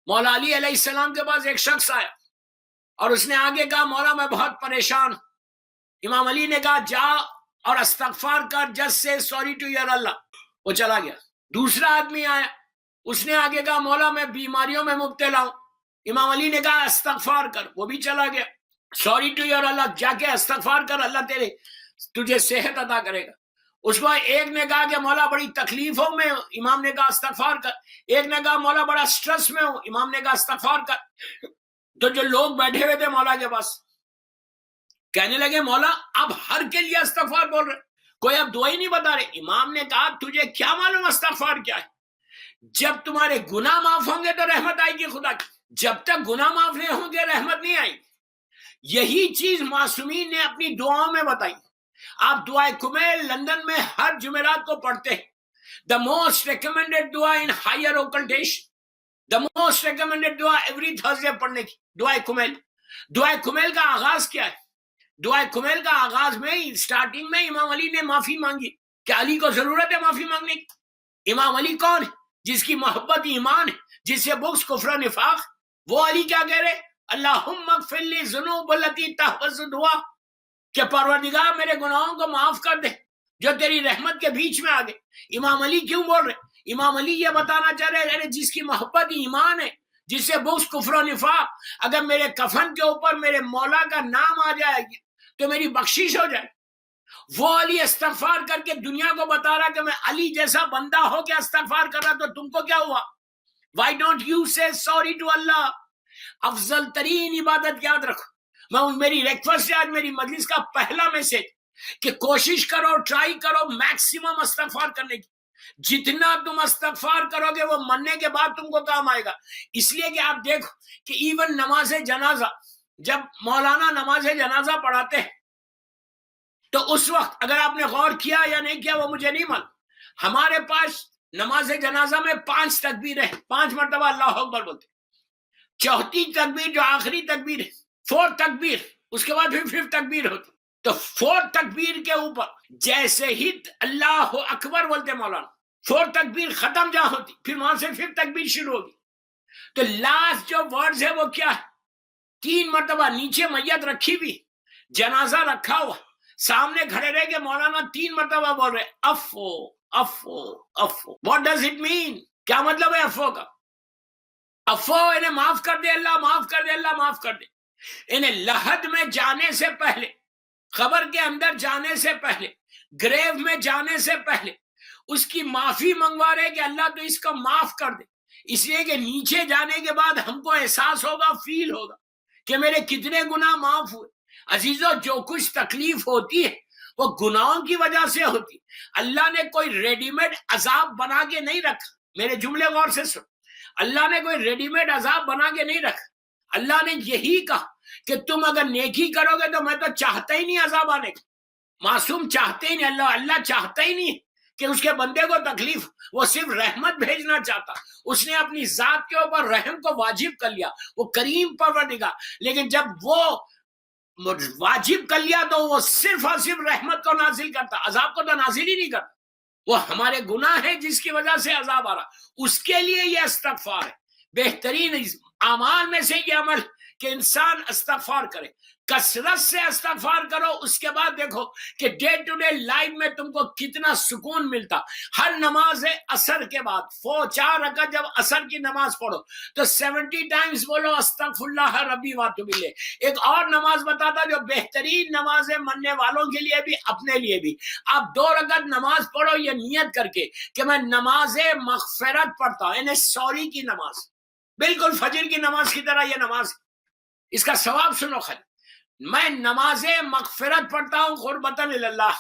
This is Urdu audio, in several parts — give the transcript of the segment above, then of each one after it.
مولا علی علیہ السلام کے پاس ایک شخص آیا اور اس نے آگے کہا مولا میں بہت پریشان. امام علی نے کہا جا اور استغفار کر, just say sorry to your اللہ. وہ چلا گیا. دوسرا آدمی آیا, اس نے آگے کہا مولا میں بیماریوں میں مبتلا ہوں. امام علی نے کہا استغفار کر, وہ بھی چلا گیا. سوری ٹو یور اللہ, جا کے استغفار کر, اللہ تجھے صحت عطا کرے گا. اس کو ایک نے کہا کہ مولا بڑی تکلیفوں میں ہوں, امام نے کہا استغفار کر. ایک نے کہا مولا بڑا سٹریس میں ہوں, امام نے کہا استغفار کر. تو جو لوگ بیٹھے ہوئے تھے مولا کے پاس کہنے لگے مولا اب ہر کے لیے استغفار بول رہے, کوئی اب دعا ہی نہیں بتا رہے. امام نے کہا تجھے کیا معلوم استغفار کیا ہے؟ جب تمہارے گناہ معاف ہوں گے تو رحمت آئے گی خدا کی, جب تک گناہ معاف نہیں ہوں گے رحمت نہیں آئے گی. یہی چیز معصومین نے اپنی دعاؤں میں بتائی. آپ دعائے کمیل لندن میں ہر جمعرات کو پڑھتے ہیں. دا موسٹ ریکمینڈیڈ دعا in higher occultation, the most recommended دعا ایوری تھرسڈے پڑھنے کی, دعائے کمیل. دعائے کمیل کا آغاز کیا ہے؟ دعائے کمیل کا آغاز میں سٹارٹنگ میں امام علی نے معافی مانگی. کیا علی کو ضرورت ہے معافی مانگنے کی؟ امام علی کون ہے؟ جس کی محبت ایمان ہے, جس سے بغض کفر و نفاق. وہ علی کیا کہہ رہے؟ اللہم اغفر لی ذنوب التی تحفظ دعا, کہ پروردگار میرے گناہوں کو معاف کر دے جو تیری رحمت کے بیچ میں آ گئے. امام علی کیوں بول رہے؟ امام علی یہ بتانا چاہ رہے جس کی محبت ایمان ہے, جس سے بغض کفر و نفاق, اگر میرے کفن کے اوپر میرے مولا کا نام آ جائے تو میری بخشش ہو جائے. وہ علی استغفار کر کے دنیا کو بتا رہا کہ میں علی جیسا بندہ ہو کے استغفار کر رہا, تو تم کو کیا ہوا؟ Why don't you say sorry to Allah? افضل ترین عبادت یاد رکھو. میری ریکویسٹ ہے آج میری مجلس کا پہلا میسج کہ کوشش کرو, ٹرائی کرو میکسیمم استغفار کرنے کی. جتنا تم استغفار کرو گے وہ مرنے کے بعد تم کو کام آئے گا. اس لیے کہ آپ دیکھو کہ ایون نماز جنازہ, جب مولانا نماز جنازہ پڑھاتے ہیں تو اس وقت اگر آپ نے غور کیا یا نہیں کیا وہ مجھے نہیں معلوم, ہمارے پاس نماز جنازہ میں 5 تکبیریں, 5 مرتبہ اللہ اکبر بولتے. چوتھی تکبیر جو آخری تکبیر ہے, 4 تکبیر, اس کے بعد پھر 5 تکبیر ہوتی. تو 4 تکبیر کے اوپر جیسے ہی اللہ اکبر بولتے مولانا, 4 تکبیر ختم جہاں ہوتی, پھر وہاں سے 5 تکبیر شروع ہوگی. تو لاسٹ جو ورڈز ہے وہ کیا ہے؟ 3 مرتبہ نیچے میت رکھی بھی, جنازہ رکھا ہوا, سامنے کھڑے رہ کے مولانا 3 مرتبہ بول رہے افو افو افو. What does it mean? کیا مطلب ہے افو کا؟ افو انہیں معاف کر دے اللہ, معاف کر دے اللہ, معاف کر دے. انہیں لحد میں جانے سے پہلے, قبر کے اندر جانے سے پہلے, گریو میں جانے سے پہلے اس کی معافی منگوا رہے کہ اللہ تو اس کو معاف کر دے. اس لیے کہ نیچے جانے کے بعد ہم کو احساس ہوگا, فیل ہوگا کہ میرے کتنے گناہ معاف ہوئے. عزیزو, جو کچھ تکلیف ہوتی ہے وہ گناہوں کی وجہ سے ہوتی. اللہ نے کوئی ریڈی میڈ عذاب بنا کے نہیں رکھا. میرے جملے غور سے سن, اللہ نے کوئی ریڈی میڈ عذاب بنا کے نہیں رکھا. اللہ نے یہی کہا کہ تم اگر نیکی کرو گے تو میں تو چاہتا ہی نہیں عذاب آنے کا. معصوم چاہتے ہی نہیں, اللہ چاہتا ہی نہیں کہ اس کے بندے کو تکلیف, وہ صرف رحمت بھیجنا چاہتا. اس نے اپنی ذات کے اوپر رحم کو واجب کر لیا, وہ کریم پروردگار. لیکن جب وہ واجب کر لیا تو وہ صرف اور صرف رحمت کو نازل کرتا, عذاب کو تو نازل ہی نہیں کرتا. وہ ہمارے گناہ ہے جس کی وجہ سے عذاب آ رہا, اس کے لیے یہ استغفار ہے. بہترین اعمال میں سے یہ عمل کہ انسان استغفار کرے, کثرت سے استغفار کرو. اس کے بعد دیکھو کہ ڈے ٹو ڈے لائف میں تم کو کتنا سکون ملتا. ہر نماز عصر کے بعد 4 رکعت جب عصر کی نماز پڑھو تو 70 ٹائمز بولو استغفر اللہ ربی واتوب الیہ. ایک اور نماز بتاتا جو بہترین نماز ہے مرنے والوں کے لیے بھی اپنے لیے بھی. آپ 2 رکعت نماز پڑھو یہ نیت کر کے کہ میں نماز مغفرت پڑھتا ہوں, یعنی سوری کی نماز, بالکل فجر کی نماز کی طرح یہ نماز. اس کا ثواب سنو خالی, میں نماز مغفرت پڑھتا ہوں قربتاً اللہ.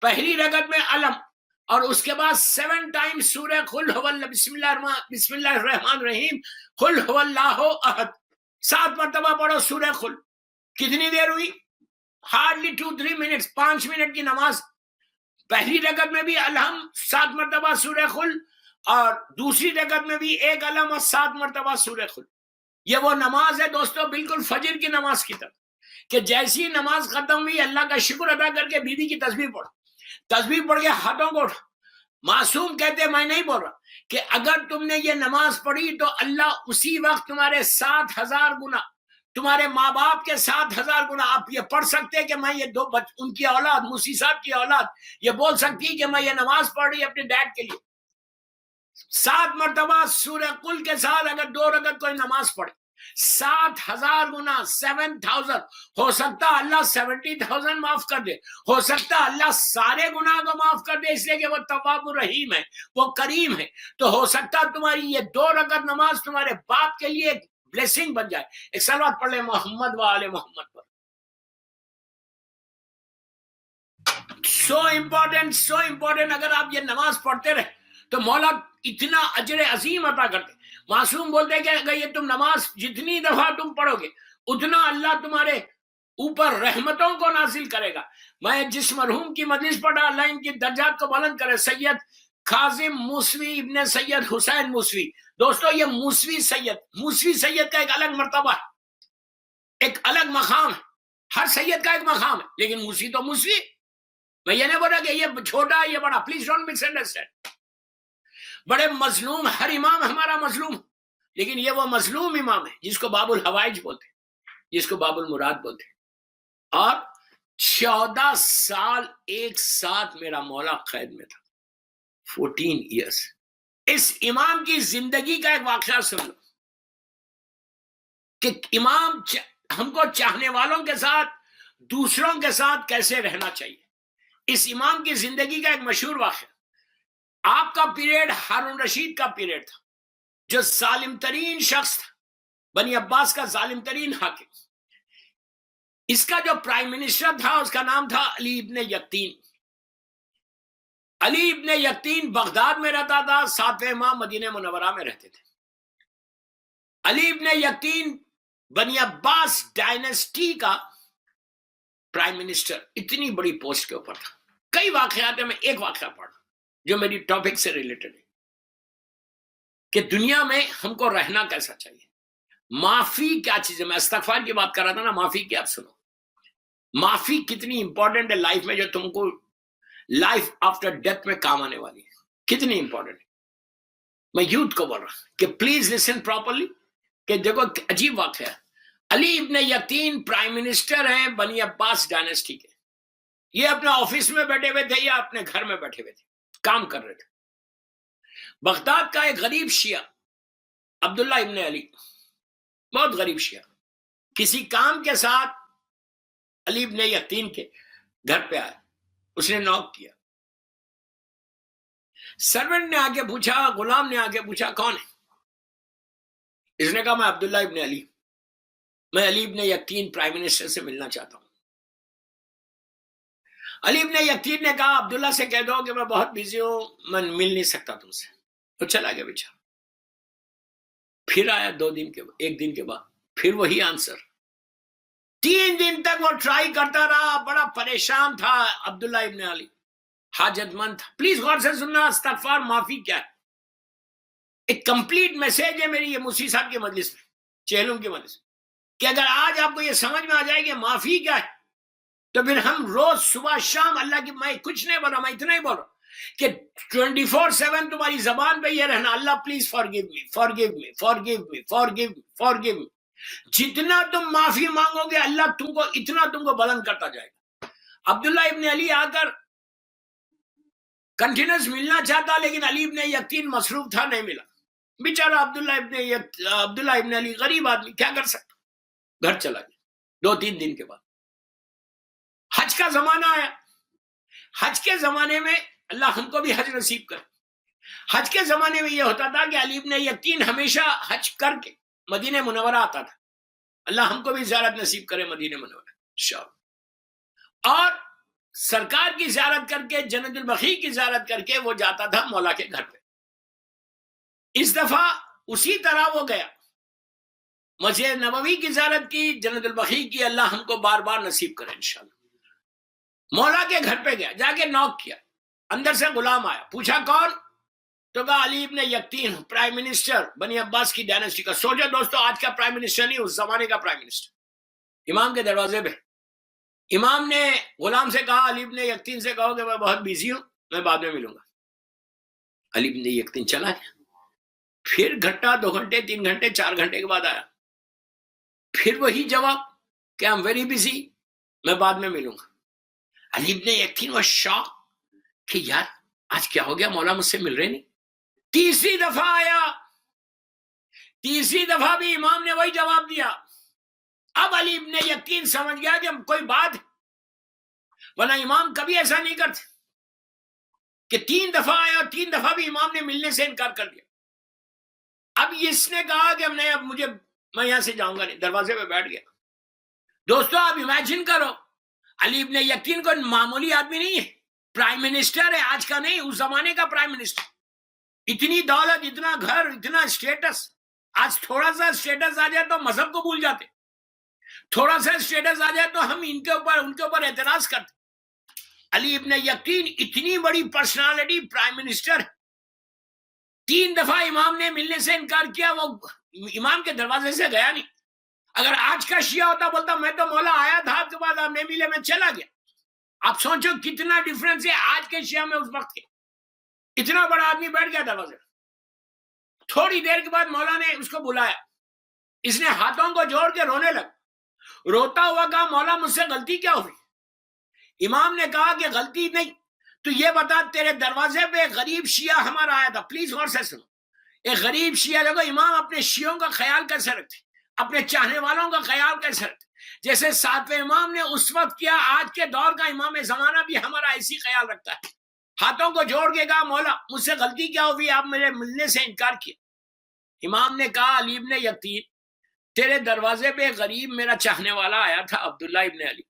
پہلی رکعت میں علم, اور اس کے بعد 7 ٹائم سورہ قل هو بسم اللہ الرحمن الرحیم, قل هو اللہ احد, 7 مرتبہ پڑھو سورہ قل. کتنی دیر ہوئی؟ ہارڈلی 2-3 منٹس, 5 منٹ کی نماز. پہلی رکعت میں بھی الحم 7 مرتبہ سورہ قل, اور دوسری رکعت میں بھی 1 علم اور 7 مرتبہ سورہ قل. یہ وہ نماز ہے دوستو بالکل فجر کی نماز کی طرح, کہ جیسی نماز ختم ہوئی اللہ کا شکر ادا کر کے بیوی کی تسبیح پڑھو, تسبیح پڑھ کے ہاتھوں کو معصوم کہتے میں نہیں بول رہا کہ اگر تم نے یہ نماز پڑھی تو اللہ اسی وقت تمہارے 7,000 گنا، تمہارے ماں باپ کے 7,000 گنا. آپ یہ پڑھ سکتے کہ میں یہ ان کی اولاد، موسی صاحب کی اولاد یہ بول سکتی کہ میں یہ نماز پڑھ رہی اپنے ڈیڈ کے لیے 7 مرتبہ سورہ قل کے ساتھ اگر 2 رکعت کوئی نماز پڑھے 7,000 گنا 7,000. ہو سکتا اللہ 70,000 معاف کر دے، ہو سکتا اللہ سارے گناہ کو معاف کر دے، اس لیے کہ وہ تواب الرحیم ہے، وہ کریم ہے. تو ہو سکتا تمہاری یہ 2 رکعت نماز تمہارے باپ کے لیے ایک بلیسنگ بن جائے. ایک صلوات پڑھ لیں محمد و آل محمد پر. So important. اگر آپ یہ نماز پڑھتے رہے تو مولا اتنا اجر عظیم عطا کرتے. معصوم بولتے کہ اگر یہ تم نماز جتنی دفعہ تم پڑھو گے اتنا اللہ تمہارے اوپر رحمتوں کو نازل کرے گا. میں جس مرحوم کی مجلس پڑھا، اللہ ان کی درجات کو بلند کرے، سید کاظم موسوی ابن سید حسین موسوی. دوستو یہ موسوی سید کا ایک الگ مرتبہ ہے، ایک الگ مقام ہے. ہر سید کا ایک مقام ہے، لیکن موسوی تو موسوی. میں یہ نہیں بولا کہ یہ چھوٹا ہے یہ بڑا، پلیز ڈونٹ مس انڈرسٹینڈ. بڑے مظلوم، ہر امام ہمارا مظلوم، لیکن یہ وہ مظلوم امام ہے جس کو باب الحوائج بولتے، جس کو باب المراد بولتے. اور 14 سال ایک ساتھ میرا مولا قید میں تھا، 14 ایئرس. اس امام کی زندگی کا ایک واقعہ سن لو کہ امام ہم کو چاہنے والوں کے ساتھ، دوسروں کے ساتھ کیسے رہنا چاہیے. اس امام کی زندگی کا ایک مشہور واقعہ. آپ کا پیریڈ ہارون رشید کا پیریڈ تھا، جو ظالم ترین شخص تھا، بنی عباس کا ظالم ترین حاکم. اس کا جو پرائم منسٹر تھا اس کا نام تھا علی ابن یقطین. علی ابن یقطین بغداد میں رہتا تھا، 7ویں امام مدینہ منورہ میں رہتے تھے. علی ابن یقطین بنی عباس ڈائنسٹی کا پرائم منسٹر، اتنی بڑی پوسٹ کے اوپر تھا. کئی واقعات ہیں، میں ایک واقعہ پڑھا جو میری ٹاپک سے ریلیٹڈ ہے کہ دنیا میں ہم کو رہنا کیسا چاہیے. معافی کیا چیز ہے. میں استغفار کی بات کر رہا تھا نا، معافی کی آپ سنو. معافی کتنی امپورٹنٹ ہے لائف میں، جو تم کو لائف آفٹر ڈیتھ میں کام آنے والی ہے، کتنی امپورٹنٹ ہے. میں یوتھ کو بول رہا کہ پلیز لسن پراپرلی، کہ دیکھو عجیب واقعہ ہے. علی ابن یقطین پرائم منسٹر ہیں بنی عباس ڈائنسٹی کے. یہ اپنے آفس میں بیٹھے ہوئے تھے یا اپنے گھر میں بیٹھے ہوئے تھے، کام کر رہے تھے. بغداد کا ایک غریب شیعہ عبداللہ ابن علی، بہت غریب شیعہ، کسی کام کے ساتھ علی ابن یقطین کے گھر پہ آیا. اس نے نوک کیا. سرونٹ نے آ کے پوچھا، غلام نے آ کے پوچھا کون ہے. اس نے کہا میں عبداللہ ابن علی، میں علی ابن یقطین پرائم منسٹر سے ملنا چاہتا ہوں. علی ابن یقطین نے کہا عبداللہ سے کہہ دو کہ میں بہت بزی ہوں، میں مل نہیں سکتا تم سے. تو چلا گیا بیچارہ. پھر آیا 2 دن کے بعد، 1 دن کے بعد پھر وہی آنسر. 3 دن تک وہ ٹرائی کرتا رہا، بڑا پریشان تھا. عبداللہ ابن علی حاجت مند تھا. پلیز غور سے سننا، استغفار معافی کیا ہے. ایک کمپلیٹ میسج ہے میری یہ موسی صاحب کی مجلس میں، چہلم کی مجلس میں، کہ اگر آج آپ کو یہ سمجھ میں آ جائے کہ معافی کیا ہے تو پھر ہم روز صبح شام اللہ کی، میں کچھ نہیں بول رہا، میں اتنا ہی بول رہا ہوں کہ 24/7 تمہاری زبان پہ یہ رہنا، Allah please forgive me, forgive me, forgive me, forgive me, forgive me. جتنا تم معافی مانگو گے اللہ تم کو بلند کرتا جائے گا. عبداللہ ابن علی آ کر کنٹینیوس ملنا چاہتا، لیکن علی ابن یقطین مصروف تھا، نہیں ملا. بیچارہ عبداللہ ابن علی غریب آدمی، کیا کر سکتا، گھر چلا گیا. 2-3 دن کے بعد حج کا زمانہ آیا. حج کے زمانے میں اللہ ہم کو بھی حج نصیب کرے. حج کے زمانے میں یہ ہوتا تھا کہ علی ابن یقطین ہمیشہ حج کر کے مدینہ منورہ آتا تھا. اللہ ہم کو بھی زیارت نصیب کرے مدینہ منورہ انشاءاللہ. اور سرکار کی زیارت کر کے، جنت البقیع کی زیارت کر کے وہ جاتا تھا مولا کے گھر پہ. اس دفعہ اسی طرح وہ گیا، مسجد نبوی کی زیارت کی، جنت البقیع کی. اللہ ہم کو بار بار نصیب کرے انشاءاللہ. مولا کے گھر پہ گیا، جا کے نوک کیا. اندر سے غلام آیا، پوچھا کون؟ تو کہا علی ابن یقطین، پرائم منسٹر بنی عباس کی ڈائنسٹی کا. سوچو دوستو، آج کا پرائم منسٹر نہیں، اس زمانے کا پرائم منسٹر. امام کے دروازے پہ. امام نے غلام سے کہا علی ابن یقطین سے کہو کہ میں بہت بیزی ہوں، میں بعد میں ملوں گا. علی ابن یقطین چلا گیا. پھر گھنٹہ 2 گھنٹے 3 گھنٹے 4 گھنٹے کے بعد آیا, پھر وہی جواب کہ I'm very busy, میں بعد میں ملوں گا. علی ابن یقطین وہ شاک کہ یار آج کیا ہو گیا, مولا مجھ سے مل رہے نہیں. تیسری دفعہ آیا, تیسری دفعہ بھی امام نے وہی جواب دیا. اب علی ابن یقطین سمجھ گیا کہ کوئی بات, ورنہ امام کبھی ایسا نہیں کرتے کہ 3 دفعہ آیا اور 3 دفعہ بھی امام نے ملنے سے انکار کر دیا. اب اس نے کہا کہ میں یہاں سے جاؤں گا نہیں, دروازے پہ بیٹھ گیا. دوستو آپ امیجن کرو, علی ابن یقطین کو معمولی آدمی نہیں ہے, پرائم منسٹر ہے, آج کا نہیں اس زمانے کا پرائم منسٹر. اتنی دولت, اتنا گھر, اتنا اسٹیٹس. آج تھوڑا سا اسٹیٹس آ جائے تو مذہب کو بھول جاتے, تھوڑا سا اسٹیٹس آ جائے تو ہم ان کے اوپر اعتراض کرتے. علی ابن یقطین اتنی بڑی پرسنالٹی, پرائم منسٹر, 3 دفعہ امام نے ملنے سے انکار کیا, وہ امام کے دروازے سے گیا نہیں. اگر آج کا شیعہ ہوتا بولتا میں تو مولا آیا تھا آپ کے بعد آپ نے ملے, میں چلا گیا. آپ سوچو کتنا ڈیفرنس ہے آج کے شیعہ میں اس وقت کے. اتنا بڑا آدمی بیٹھ گیا دروازے. تھوڑی دیر کے بعد مولا نے اس کو بلایا, اس نے ہاتھوں کو جوڑ کے رونے لگا. روتا ہوا کہا مولا مجھ سے غلطی کیا ہوئی؟ امام نے کہا کہ غلطی نہیں, تو یہ بتا تیرے دروازے پہ ایک غریب شیعہ ہمارا آیا تھا. پلیز غور سے سنو, ایک غریب شیعہ. دیکھو امام اپنے شیعوں کا خیال کیسے رکھتے, اپنے چاہنے والوں کا خیال کیسے رکھتے. جیسے 7ویں امام نے اس وقت کیا, آج کے دور کا امام زمانہ بھی ہمارا ایسی خیال رکھتا ہے. ہاتھوں کو جوڑ کے کہا مولا مجھ سے غلطی کیا ہوئی, آپ میرے ملنے سے انکار کیا. امام نے کہا علی ابن یقطین تیرے دروازے پہ غریب میرا چاہنے والا آیا تھا عبداللہ ابن علی,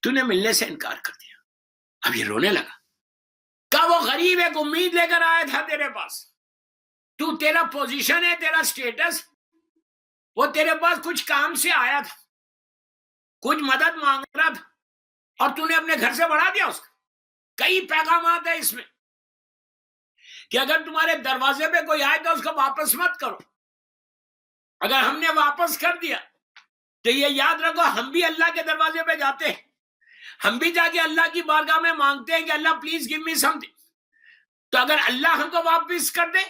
تو نے ملنے سے انکار کر دیا. اب یہ رونے لگا. کہا وہ غریب ایک امید لے کر آیا تھا تیرے پاس, تو تیرا پوزیشن ہے, تیرا سٹیٹس, وہ تیرے پاس کچھ کام سے آیا تھا, کچھ مدد مانگ رہا تھا, اور تو نے اپنے گھر سے بڑھا دیا اس کا. کئی پیغامات ہیں اس میں کہ اگر تمہارے دروازے پہ کوئی آئے تو اس کو واپس مت کرو. اگر ہم نے واپس کر دیا تو یہ یاد رکھو ہم بھی اللہ کے دروازے پہ جاتے ہیں, ہم بھی جا کے اللہ کی بارگاہ میں مانگتے ہیں کہ Allah please give me something. تو اگر اللہ ہم کو واپس کر دے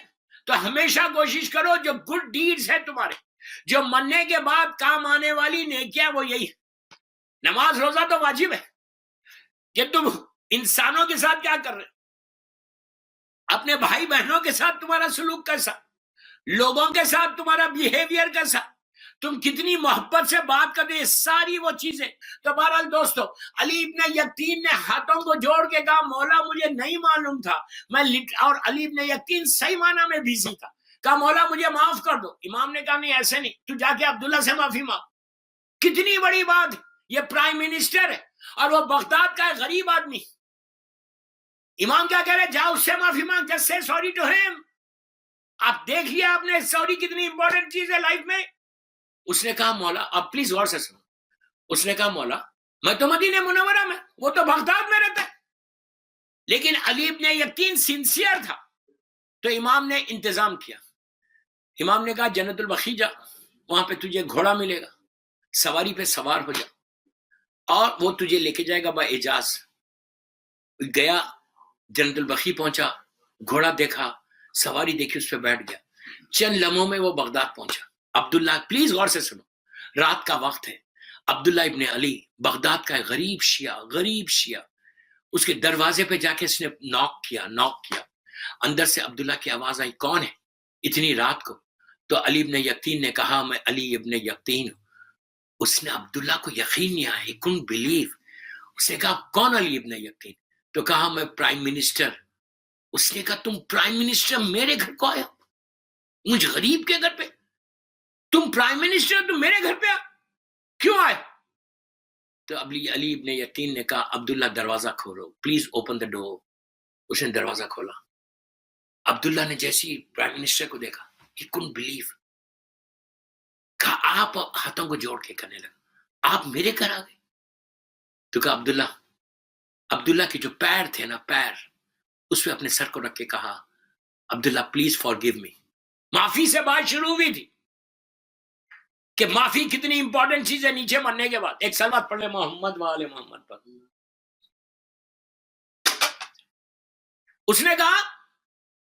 تو ہمیشہ کوشش کرو جو گڈ ڈیڈز ہے تمہارے, جو مرنے کے بعد کام آنے والی نیکیاں, وہ یہی ہے. نماز روزہ تو واجب ہے, کہ تم انسانوں کے ساتھ کیا کر رہے, اپنے بھائی بہنوں کے ساتھ تمہارا سلوک کیسا, لوگوں کے ساتھ تمہارا بیہیویئر کیسا, تم کتنی محبت سے بات کرتے, ہیں ساری وہ چیزیں. تو بہرحال دوستو علی ابن یقطین نے ہاتھوں کو جوڑ کے کہا مولا مجھے نہیں معلوم تھا, اور علی ابن یقطین صحیح معنی میں بیزی تھا. کہا مولا مجھے معاف کر دو. امام نے کہا نہیں ایسے نہیں, تو جا کے عبداللہ سے معافی مانگ. کتنی بڑی بات, یہ پرائم منسٹر ہے اور وہ بغداد کا ایک غریب آدمی. امام کیا کہہ رہے, جاؤ اس سے معافی مانگ, جسٹ سے سوری ٹو ہم. آپ دیکھ لیا آپ نے سوری کتنی امپورٹنٹ چیز ہے لائف میں. اس نے کہا مولا, اب پلیز غور سے سنو, اس نے کہا مولا میں تو مدینہ منورہ میں, وہ تو بغداد میں رہتا ہے. لیکن علی ابن یقطین سنسیئر تھا, تو امام نے انتظام کیا. امام نے کہا جنت البقیع جا, وہاں پہ تجھے گھوڑا ملے گا, سواری پہ سوار ہو جا, اور وہ تجھے لے کے جائے گا با اجاز. گیا, جنت البقیع پہنچا, گھوڑا دیکھا, سواری دیکھی, اس پہ بیٹھ گیا. چند لمحوں میں وہ بغداد پہنچا. عبداللہ, پلیز غور سے سنو, رات کا وقت ہے, عبداللہ ابن علی بغداد کا غریب شیعہ, اس کے دروازے پہ جا کے اس نے ناک کیا. اندر سے عبداللہ کی آواز آئی, کون ہے اتنی رات کو؟ تو علی ابن یقطین نے کہا میں علی ابن یقطین ہوں. اس نے عبداللہ کو یقین نہیں آیا, he couldn't believe. اس نے کہا کون علی ابن یقطین؟ تو کہا میں پرائم منسٹر. اس نے کہا تم پرائم منسٹر میرے گھر کو آیا, مجھ غریب کے گھر پہ؟ تم پرائم منسٹر, تم میرے گھر پہ کیوں آئے؟ تو علی ابن یقطین نے کہا عبداللہ دروازہ کھولو, پلیز اوپن دا ڈور. اس نے دروازہ کھولا. عبداللہ نے جیسی پرائم منسٹر کو دیکھا, he couldn't believe. کہا آپ ہاتھوں کو جوڑ کے کرنے لگا, آپ میرے گھر آ گئے؟ تو کہا عبداللہ کے جو پیر تھے نا, پیر, اس پہ اپنے سر کو رکھ کے کہا عبداللہ پلیز فارگیو می. معافی سے بات شروع ہوئی تھی کہ معافی کتنی امپورٹنٹ چیز ہے نیچے مرنے کے بعد. ایک سلوات پڑھ لے محمد وآل محمد پر. اس نے کہا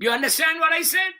You understand what I said?